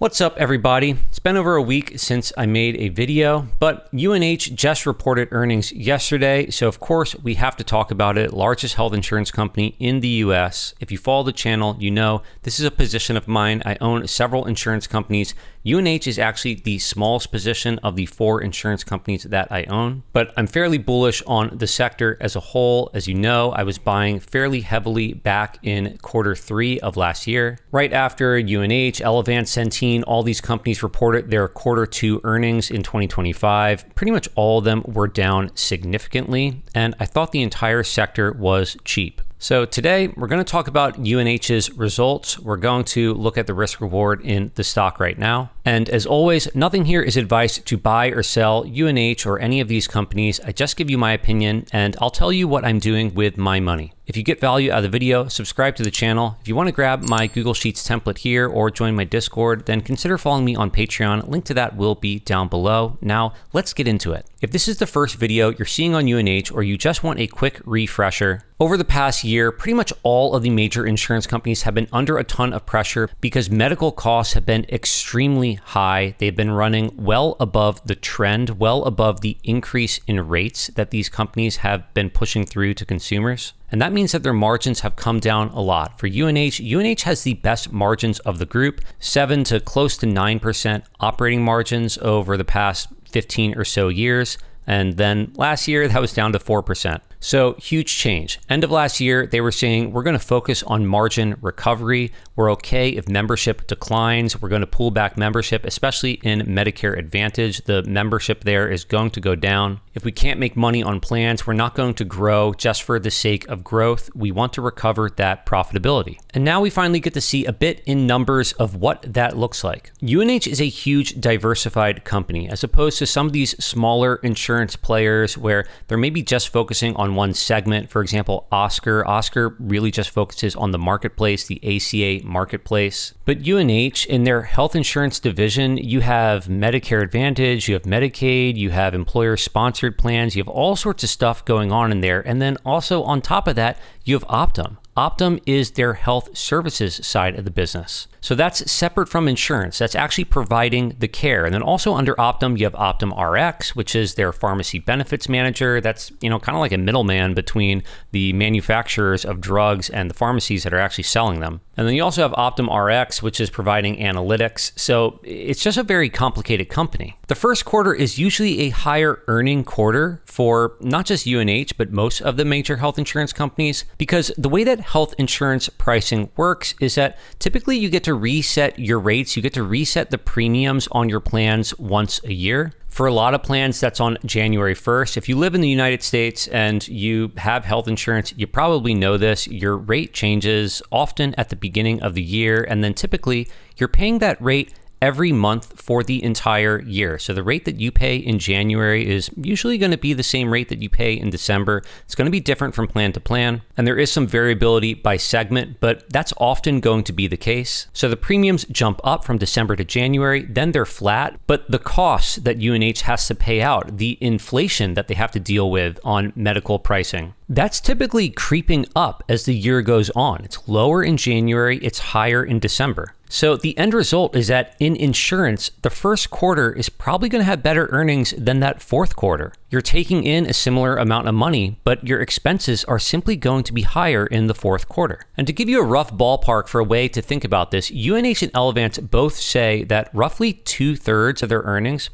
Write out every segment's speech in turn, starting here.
What's up, everybody? It's been over a week since I made a video, but UNH just reported earnings yesterday, so of course we have to talk about it. Largest health insurance company in the US. If you follow the channel, you know this is a position of mine. I own several insurance companies. UNH is actually the smallest position of the 4 insurance companies that I own, but I'm fairly bullish on the sector as a whole. As you know, I was buying fairly heavily back in Q3 of last year. Right after UNH, Elevance, Centene, all these companies reported their Q2 earnings in 2025. Pretty much all of them were down significantly, and I thought the entire sector was cheap. So today we're going to talk about UNH's results. We're going to look at the risk reward in the stock right now. And as always, nothing here is advice to buy or sell UNH or any of these companies. I just give you my opinion and I'll tell you what I'm doing with my money. If you get value out of the video, subscribe to the channel. If you want to grab my Google Sheets template here or join my Discord, then consider following me on Patreon. Link to that will be down below. Now, let's get into it. If this is the first video you're seeing on UNH or you just want a quick refresher, over the past year, pretty much all of the major insurance companies have been under a ton of pressure because medical costs have been extremely high. They've been running well above the trend, well above the increase in rates that these companies have been pushing through to consumers. And that means that their margins have come down a lot. For UNH has the best margins of the group, 7 to close to 9% operating margins over the past 15 or so years. And then last year, that was down to 4%. So huge change. End of last year, they were saying, we're going to focus on margin recovery. We're okay if membership declines. We're going to pull back membership, especially in Medicare Advantage. The membership there is going to go down. If we can't make money on plans, we're not going to grow just for the sake of growth. We want to recover that profitability. And now we finally get to see a bit in numbers of what that looks like. UNH is a huge diversified company, as opposed to some of these smaller insurance players where they're maybe just focusing on one segment. For example, Oscar really just focuses on the marketplace, the ACA marketplace. But UNH, in their health insurance division, you have Medicare Advantage, you have Medicaid, you have employer-sponsored plans, you have all sorts of stuff going on in there. And then also on top of that, you have Optum. Optum is their health services side of the business. So that's separate from insurance. That's actually providing the care. And then also under Optum, you have Optum Rx, which is their pharmacy benefits manager. That's, kind of like a middleman between the manufacturers of drugs and the pharmacies that are actually selling them. And then you also have Optum Rx, which is providing analytics. So it's just a very complicated company. The first quarter is usually a higher earning quarter for not just UNH, but most of the major health insurance companies, because the way that health insurance pricing works is that typically you get to reset your rates, you get to reset the premiums on your plans once a year. For a lot of plans, that's on January 1st. If you live in the United States and you have health insurance, you probably know this. Your rate changes often at the beginning of the year, and then typically you're paying that rate every month for the entire year. So the rate that you pay in January is usually going to be the same rate that you pay in December. It's going to be different from plan to plan. And there is some variability by segment, but that's often going to be the case. So the premiums jump up from December to January, then they're flat, but the costs that UNH has to pay out, the inflation that they have to deal with on medical pricing, that's typically creeping up as the year goes on. It's lower in January, it's higher in December. So the end result is that in insurance, the first quarter is probably going to have better earnings than that fourth quarter. You're taking in a similar amount of money, but your expenses are simply going to be higher in the fourth quarter. And to give you a rough ballpark for a way to think about this, UNH and Elevance both say that roughly 2/3 of their earnings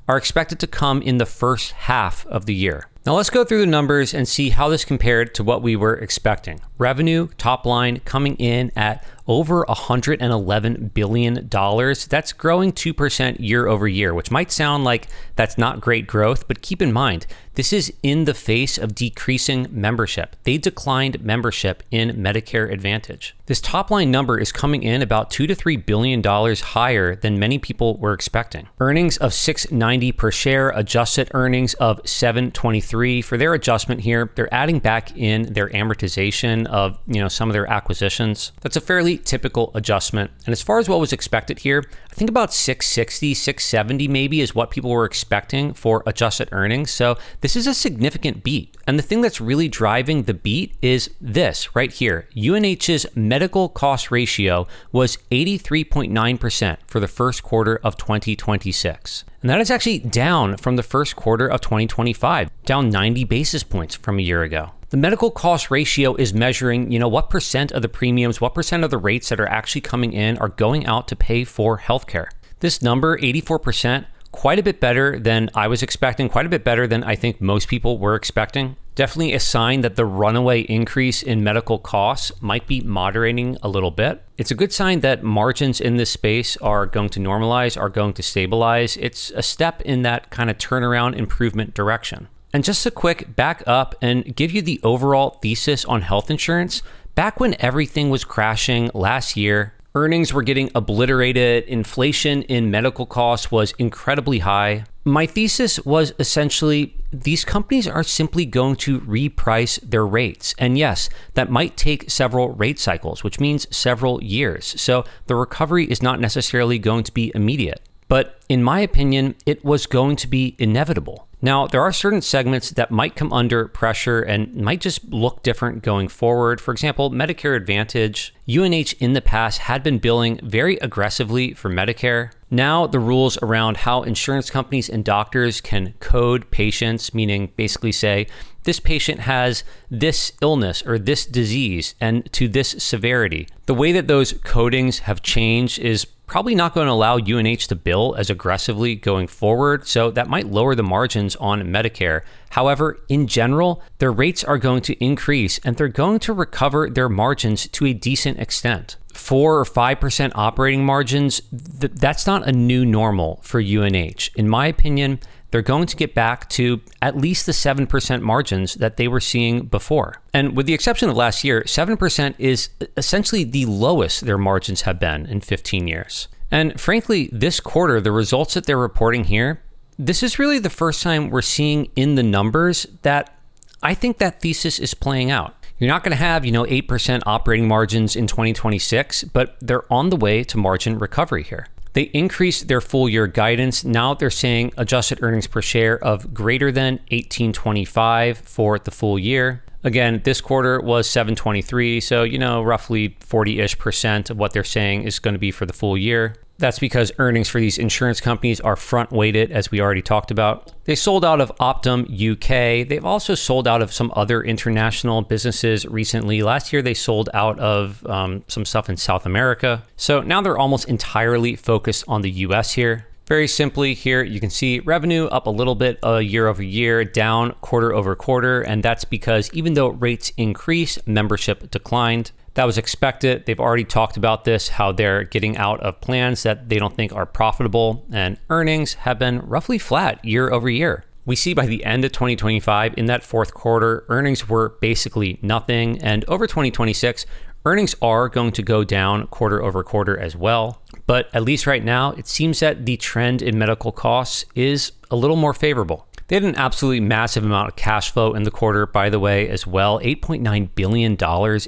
are expected to come in the first half of the year. Now let's go through the numbers and see how this compared to what we were expecting. Revenue, top line, coming in at over $111 billion. That's growing 2% year over year, which might sound like that's not great growth, but keep in mind, this is in the face of decreasing membership. They declined membership in Medicare Advantage. This top line number is coming in about $2 to $3 billion higher than many people were expecting. Earnings of $6.90 per share, adjusted earnings of $7.23. For their adjustment here, they're adding back in their amortization of some of their acquisitions. That's a fairly typical adjustment. And as far as what was expected here, I think about 660, 670 maybe is what people were expecting for adjusted earnings. So this is a significant beat. And the thing that's really driving the beat is this right here. UNH's medical cost ratio was 83.9% for the first quarter of 2026. And that is actually down from the first quarter of 2025, down 90 basis points from a year ago. The medical cost ratio is measuring, what percent of the premiums, what percent of the rates that are actually coming in are going out to pay for healthcare. This number, 84%, quite a bit better than I was expecting, quite a bit better than I think most people were expecting. Definitely a sign that the runaway increase in medical costs might be moderating a little bit. It's a good sign that margins in this space are going to normalize, are going to stabilize. It's a step in that kind of turnaround improvement direction. And just a quick back up and give you the overall thesis on health insurance. Back when everything was crashing last year, earnings were getting obliterated, inflation in medical costs was incredibly high. My thesis was essentially these companies are simply going to reprice their rates. And yes, that might take several rate cycles, which means several years. So the recovery is not necessarily going to be immediate. But in my opinion, it was going to be inevitable. Now, there are certain segments that might come under pressure and might just look different going forward. For example, Medicare Advantage. UNH in the past had been billing very aggressively for Medicare. Now, the rules around how insurance companies and doctors can code patients, meaning basically say, this patient has this illness or this disease and to this severity. The way that those codings have changed is probably not going to allow UNH to bill as aggressively going forward, so that might lower the margins on Medicare. However, in general, their rates are going to increase and they're going to recover their margins to a decent extent. 4 or 5% operating margins, that's not a new normal for UNH. In my opinion, they're going to get back to at least the 7% margins that they were seeing before. And with the exception of last year, 7% is essentially the lowest their margins have been in 15 years. And frankly, this quarter, the results that they're reporting here, this is really the first time we're seeing in the numbers that I think that thesis is playing out. You're not going to have, 8% operating margins in 2026, but they're on the way to margin recovery here. They increased their full year guidance. Now they're saying adjusted earnings per share of greater than $18.25 for the full year. Again, this quarter was $7.23, so roughly 40-ish% of what they're saying is going to be for the full year. That's because earnings for these insurance companies are front-weighted, as we already talked about. They sold out of Optum UK. They've also sold out of some other international businesses recently. Last year, they sold out of some stuff in South America. So now they're almost entirely focused on the US here. Very simply here, you can see revenue up a little bit year over year, down quarter over quarter. And that's because even though rates increased, membership declined. That was expected. They've already talked about this, how they're getting out of plans that they don't think are profitable, and earnings have been roughly flat year over year. We see by the end of 2025, in that fourth quarter, earnings were basically nothing. And over 2026, earnings are going to go down quarter over quarter as well. But at least right now, it seems that the trend in medical costs is a little more favorable. They had an absolutely massive amount of cash flow in the quarter, by the way, as well. $8.9 billion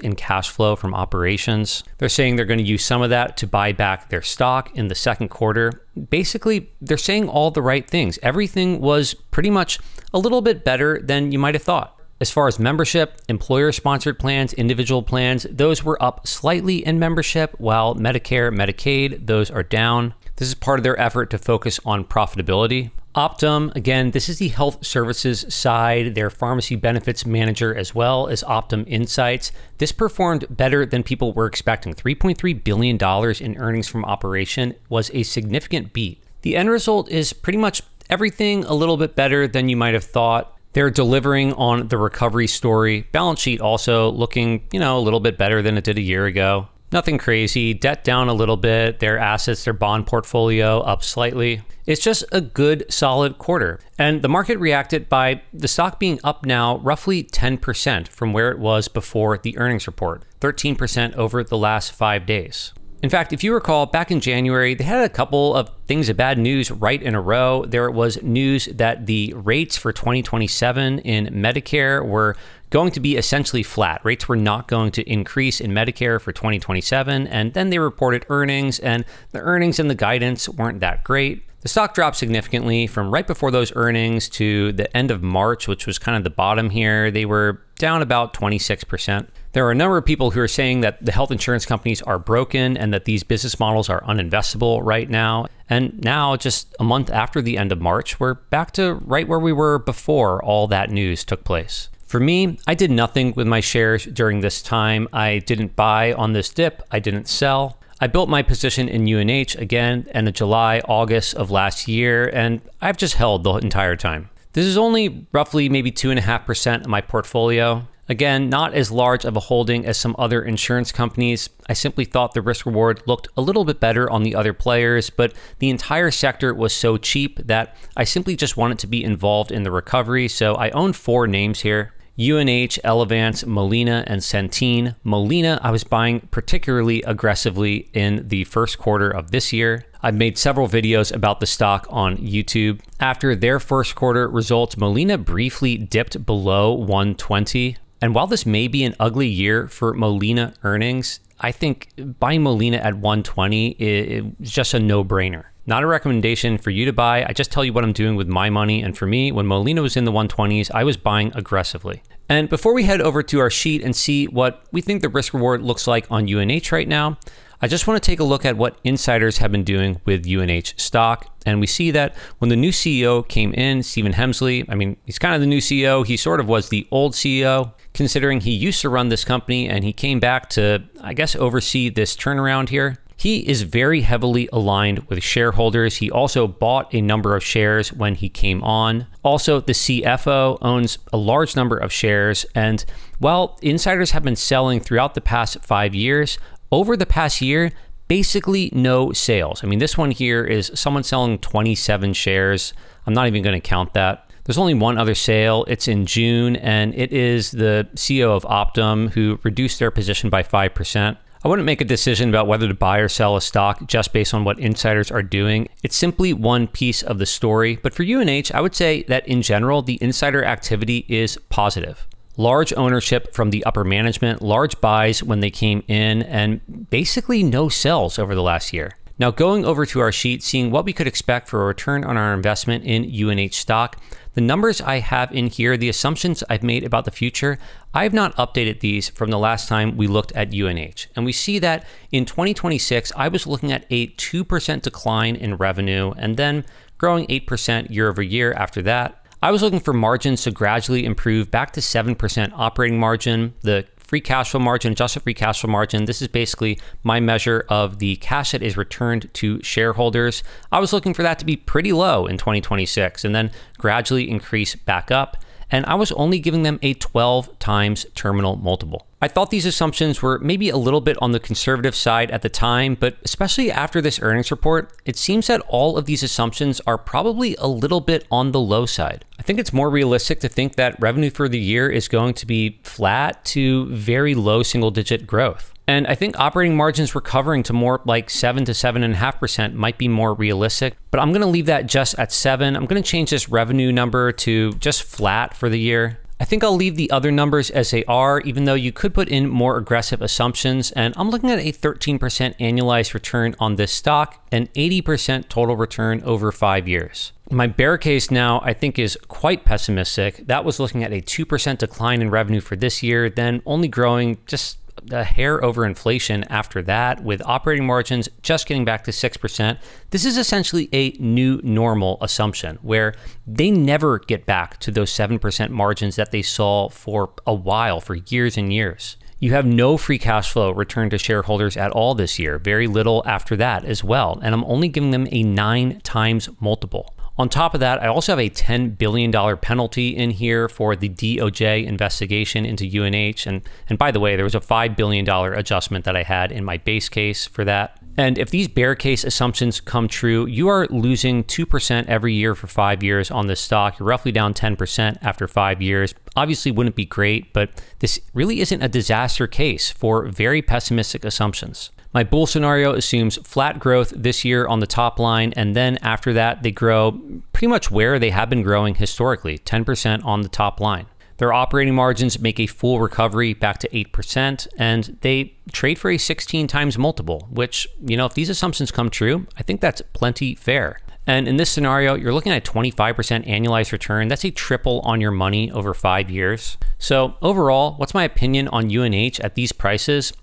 in cash flow from operations. They're saying they're going to use some of that to buy back their stock in the second quarter. Basically, they're saying all the right things. Everything was pretty much a little bit better than you might have thought. As far as membership, employer-sponsored plans, individual plans, those were up slightly in membership, while Medicare, Medicaid, those are down. This is part of their effort to focus on profitability. Optum, again, this is the health services side, their pharmacy benefits manager, as well as Optum Insights. This performed better than people were expecting. $3.3 billion in earnings from operation was a significant beat. The end result is pretty much everything a little bit better than you might have thought. They're delivering on the recovery story. Balance sheet also looking, a little bit better than it did a year ago. Nothing crazy. Debt down a little bit. Their assets, their bond portfolio up slightly. It's just a good, solid quarter. And the market reacted by the stock being up now roughly 10% from where it was before the earnings report, 13% over the last 5 days. In fact, if you recall, back in January, they had a couple of things of bad news right in a row. There was news that the rates for 2027 in Medicare were going to be essentially flat. Rates were not going to increase in Medicare for 2027, and then they reported earnings, and the earnings and the guidance weren't that great. The stock dropped significantly from right before those earnings to the end of March, which was kind of the bottom here. They were down about 26%. There are a number of people who are saying that the health insurance companies are broken and that these business models are uninvestable right now. And now, just a month after the end of March, we're back to right where we were before all that news took place. For me, I did nothing with my shares during this time. I didn't buy on this dip. I didn't sell. I built my position in UNH again in July, August of last year, and I've just held the entire time. This is only roughly maybe 2.5% of my portfolio. Again, not as large of a holding as some other insurance companies. I simply thought the risk reward looked a little bit better on the other players, but the entire sector was so cheap that I simply just wanted to be involved in the recovery. So I own 4 names here: UNH, Elevance, Molina, and Centene. Molina, I was buying particularly aggressively in the first quarter of this year. I've made several videos about the stock on YouTube. After their first quarter results, Molina briefly dipped below 120. And while this may be an ugly year for Molina earnings, I think buying Molina at 120 is just a no-brainer. Not a recommendation for you to buy. I just tell you what I'm doing with my money. And for me, when Molina was in the 120s, I was buying aggressively. And before we head over to our sheet and see what we think the risk reward looks like on UNH right now, I just want to take a look at what insiders have been doing with UNH stock. And we see that when the new CEO came in, Stephen Hemsley, he's kind of the new CEO. He sort of was the old CEO, considering he used to run this company and he came back to, oversee this turnaround here. He is very heavily aligned with shareholders. He also bought a number of shares when he came on. Also, the CFO owns a large number of shares. And while insiders have been selling throughout the past 5 years, over the past year, basically no sales. This one here is someone selling 27 shares. I'm not even going to count that. There's only one other sale. It's in June, and it is the CEO of Optum who reduced their position by 5%. I wouldn't make a decision about whether to buy or sell a stock just based on what insiders are doing. It's simply one piece of the story. But for UNH, I would say that in general, the insider activity is positive. Large ownership from the upper management, large buys when they came in, and basically no sells over the last year. Now, going over to our sheet, seeing what we could expect for a return on our investment in UNH stock, the numbers I have in here, the assumptions I've made about the future, I have not updated these from the last time we looked at UNH. And we see that in 2026, I was looking at a 2% decline in revenue and then growing 8% year over year after that. I was looking for margins to gradually improve back to 7% operating margin. The free cash flow margin, adjusted free cash flow margin, this is basically my measure of the cash that is returned to shareholders. I was looking for that to be pretty low in 2026 and then gradually increase back up. And I was only giving them a 12 times terminal multiple. I thought these assumptions were maybe a little bit on the conservative side at the time, but especially after this earnings report, it seems that all of these assumptions are probably a little bit on the low side. I think it's more realistic to think that revenue for the year is going to be flat to very low single-digit growth. And I think operating margins recovering to more like 7 to 7.5% might be more realistic, but I'm going to leave that just at 7. I'm going to change this revenue number to just flat for the year. I think I'll leave the other numbers as they are, even though you could put in more aggressive assumptions. And I'm looking at a 13% annualized return on this stock and 80% total return over 5 years. My bear case now, I think, is quite pessimistic. That was looking at a 2% decline in revenue for this year, then only growing just a hair over inflation after that, with operating margins just getting back to 6%. This is essentially a new normal assumption where they never get back to those 7% margins that they saw for a while, for years and years. You have no free cash flow returned to shareholders at all this year, very little after that as well, and I'm only giving them a 9 times multiple. On top of that, I also have a $10 billion penalty in here for the DOJ investigation into UNH. And by the way, there was a $5 billion adjustment that I had in my base case for that. And if these bear case assumptions come true, you are losing 2% every year for 5 years on this stock. You're roughly down 10% after 5 years. Obviously wouldn't be great, but this really isn't a disaster case for very pessimistic assumptions. My bull scenario assumes flat growth this year on the top line, and then after that, they grow pretty much where they have been growing historically, 10% on the top line. Their operating margins make a full recovery back to 8%, and they trade for a 16 times multiple, which, if these assumptions come true, I think that's plenty fair. And in this scenario, you're looking at a 25% annualized return. That's a triple on your money over 5 years. So overall, what's my opinion on UNH at these prices?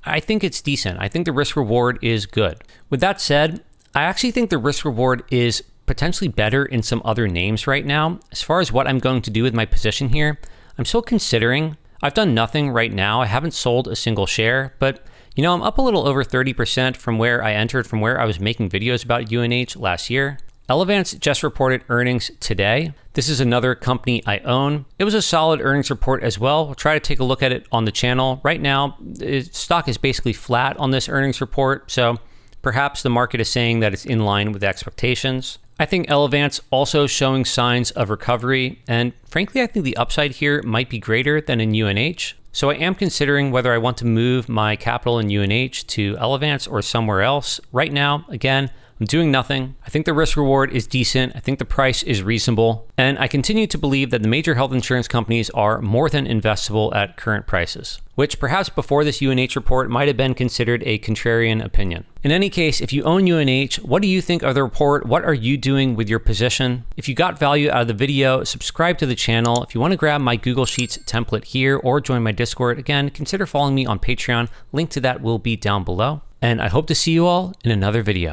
I think it's decent. I think the risk reward is good. With that said, I actually think the risk reward is potentially better in some other names right now. As far as what I'm going to do with my position here, I'm still considering. I've done nothing right now. I haven't sold a single share, but I'm up a little over 30% from where I entered, from where I was making videos about UNH last year. Elevance just reported earnings today. This is another company I own. It was a solid earnings report as well. We'll try to take a look at it on the channel. Right now, the stock is basically flat on this earnings report, so perhaps the market is saying that it's in line with expectations. I think Elevance also showing signs of recovery, and frankly, I think the upside here might be greater than in UNH. So I am considering whether I want to move my capital in UNH to Elevance or somewhere else. Right now, again, I'm doing nothing. I think the risk reward is decent. I think the price is reasonable. And I continue to believe that the major health insurance companies are more than investable at current prices, which perhaps before this UNH report might have been considered a contrarian opinion. In any case, if you own UNH, what do you think of the report? What are you doing with your position? If you got value out of the video, subscribe to the channel. If you want to grab my Google Sheets template here or join my Discord, again, consider following me on Patreon. Link to that will be down below. And I hope to see you all in another video.